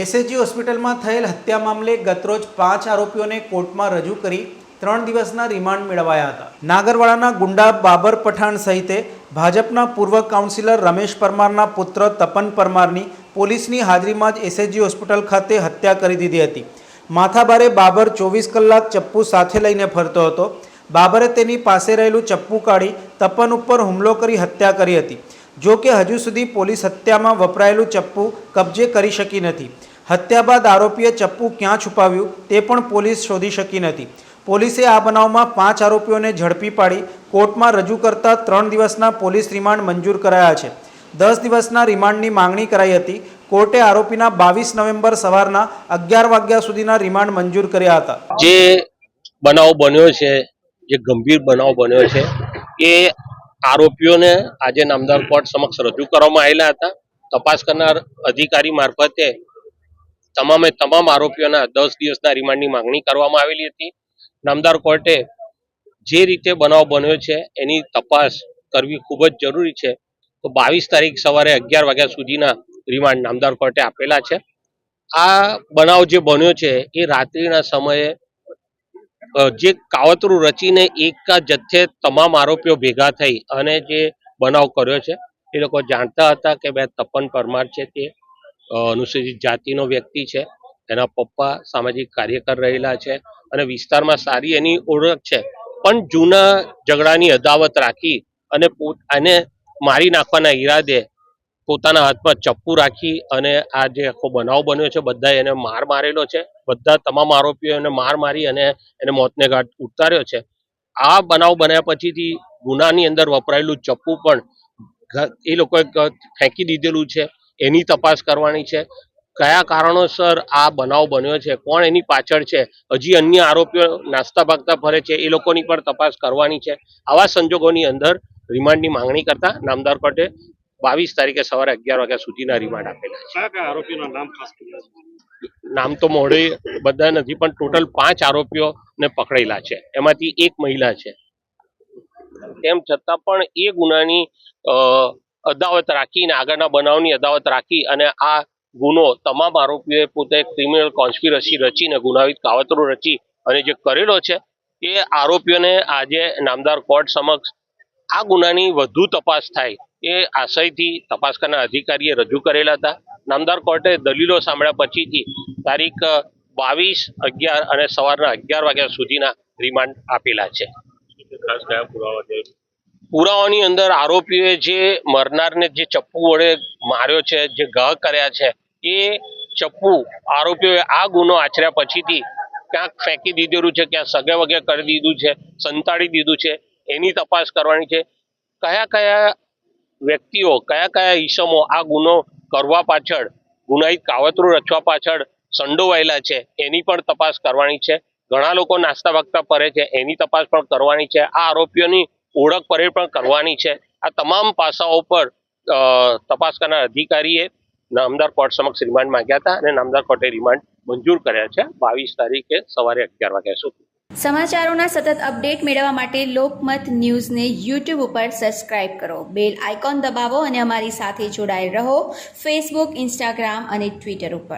SAG હોસ્પિટલમાં થયેલ હત્યા મામલે ગતરોજ 5 આરોપીઓને કોર્ટમાં રજૂ કરી 3 દિવસના રિમાન્ડ મેળવાયા હતા. નાગરવાડાના ગુંડા બાબર પઠાણ સહિતે ભાજપના પૂર્વ કાઉન્સિલર રમેશ પરમારના પુત્ર તપન પરમારની પોલીસની હાજરીમાં જ એસએજી હોસ્પિટલ ખાતે હત્યા કરી દીધી હતી. માથાભારે બાબર 24 કલાક ચપ્પુ સાથે લઈને ફરતો હતો. બાબરે તેની પાસે રહેલું ચપ્પુ કાઢી તપન ઉપર હુમલો કરી હત્યા કરી હતી. જો કે હજુ સુધી પોલીસ હત્યામાં વપરાયેલું ચપ્પુ કબજે કરી શકી નથી. હત્યા બાદ આરોપીએ ચપ્પુ ક્યાં છુપાવ્યું તે પણ પોલીસ શોધી શકી નથી. પોલીસે આ બનાવમાં 5 આરોપીઓને ઝડપી પાડી કોર્ટમાં રજૂ કરતા 3 દિવસના પોલીસ રિમાન્ડ મંજૂર કરાયા છે. 10 દિવસના રિમાન્ડની માંગણી કરાઈ હતી. કોર્ટે આરોપીના 22 નવેમ્બર સવારના 11 વાગ્યા સુધીના રિમાન્ડ મંજૂર કર્યા હતા. જે બનાવ બન્યો છે, જે ગંભીર બનાવ બન્યો છે, એ આરોપીઓને આજે નામદાર કોર્ટ સમક્ષ રજૂ કરવામાં આવેલા હતા. તપાસ કરનાર અધિકારી મારફતે તમામ આરોપીઓના 10 દિવસના રિમાન્ડની માંગણી કરવામાં આવેલી હતી. નામદાર કોર્ટે જે રીતે બનાવ બન્યો છે એની તપાસ કરવી ખૂબ જ જરૂરી છે. તો 22 તારીખ સવારે 11 વાગ્યા સુધીના રિમાન્ડ નામદાર કોર્ટે આપેલા છે. આ બનાવ જે બન્યો છે એ રાત્રિના સમયે જે કાવતરું રચીને એક જથ્થે તમામ આરોપીઓ ભેગા થઈ અને જે બનાવ કર્યો છે એ લોકો જાણતા હતા કે બે તપન પરમાર છે તે અનુસૂચિત જાતિનો વ્યક્તિ છે. એના પપ્પા સામાજિક કાર્યકર રહેલા છે અને વિસ્તારમાં સારી એની ઓળખ છે. પણ જૂના ઝઘડાની અદાવત રાખી અને મારી નાખવાના ઈરાદે પોતાના હાથમાં ચપ્પુ રાખી અને આ જે આખો બનાવ બન્યો છે બધા એને માર મારેલો છે. બધા તમામ આરોપીઓ એને માર મારી અને એને મોતને ઘાટ ઉતાર્યો છે. આ બનાવ બન્યા પછીથી ગુનાની અંદર વપરાયેલું ચપ્પુ પણ એ લોકોએ ફેંકી દીધેલું છે. એની તપાસ કરવાની છે. કયા કારણોસર આ બનાવ બન્યો છે, કોણ એની પાછળ છે, હજી અન્ય આરોપીઓ નાસ્તા ભાગતા ફરે છે, એ લોકોની પણ તપાસ કરવાની છે. આવા સંજોગોની અંદર રિમાન્ડની માંગણી કરતા નામદાર કોર્ટે 22 તારીખે સવારે 11 વાગ્યા સુધીના રિમાન્ડ આપેલા છે. કયા આરોપીઓના નામ ખાસ નામ તો મોડે બધા નથી, પણ ટોટલ 5 આરોપીઓને પકડેલા છે. એમાંથી એક મહિલા છે. તેમ છતાં પણ એ ગુનાની અદાવત રાખીને આગળના બનાવની અદાવત રાખી અને આ ગુનો તમામ આરોપીઓએ પોતે ક્રિમિનલ કોન્સ્પિરસી રચીને ગુનાહિત કાવતરો રચી અને જે કરેલો છે એ આરોપીઓને આજે નામદાર કોર્ટ સમક્ષ આ ગુનાની વધુ તપાસ થાય એ આશયથી તપાસ કરનાર અધિકારીએ રજૂ કરેલા હતા. નામદાર કોર્ટે દલીલો સાંભળ્યા પછીથી તારીખ 22, 11 અને સવારના 11 વાગ્યા સુધીના રિમાન્ડ આપેલા છે. પુરાવાની અંદર આરોપીઓએ જે મરનારને જે ચપ્પુ વડે માર્યો છે, જે ઘા કર્યા છે, એ ચપ્પુ આરોપીઓએ આ ગુનો આચર્યા પછીથી ક્યાંક ફેંકી દીધેલું છે, ક્યાં સગે વગે કરી દીધું છે, સંતાડી દીધું છે. એની તપાસ કરવાની છે. કયા કયા વ્યક્તિઓ, કયા કયા ઈસમો આ ગુનો કરવા પાછળ, ગુનાહિત કાવતરું રચવા પાછળ સંડોવાયેલા છે એની પણ તપાસ કરવાની છે. ઘણા લોકો નાસ્તા ભાગતા ફરે છે એની તપાસ પણ કરવાની છે. આ આરોપીઓની ઓળખ પરેડ પણ કરવાની છે. આ તમામ પાસાઓ પર તપાસ કરનાર અધિકારીએ નામદાર કોર્ટ સમક્ષ રિમાન્ડ માંગ્યા હતા અને નામદાર કોર્ટે રિમાન્ડ મંજૂર કર્યા છે 22 તારીખે સવારે 11 વાગ્યા સુધી. સમાચારોના સતત અપડેટ મેળવવા માટે લોકમત ન્યૂઝને યુટ્યુબ ઉપર સબસ્ક્રાઇબ કરો, બેલ આઇકોન દબાવો અને અમારી સાથે જોડાયેલ રહો ફેસબુક, ઇન્સ્ટાગ્રામ અને ટ્વિટર ઉપર.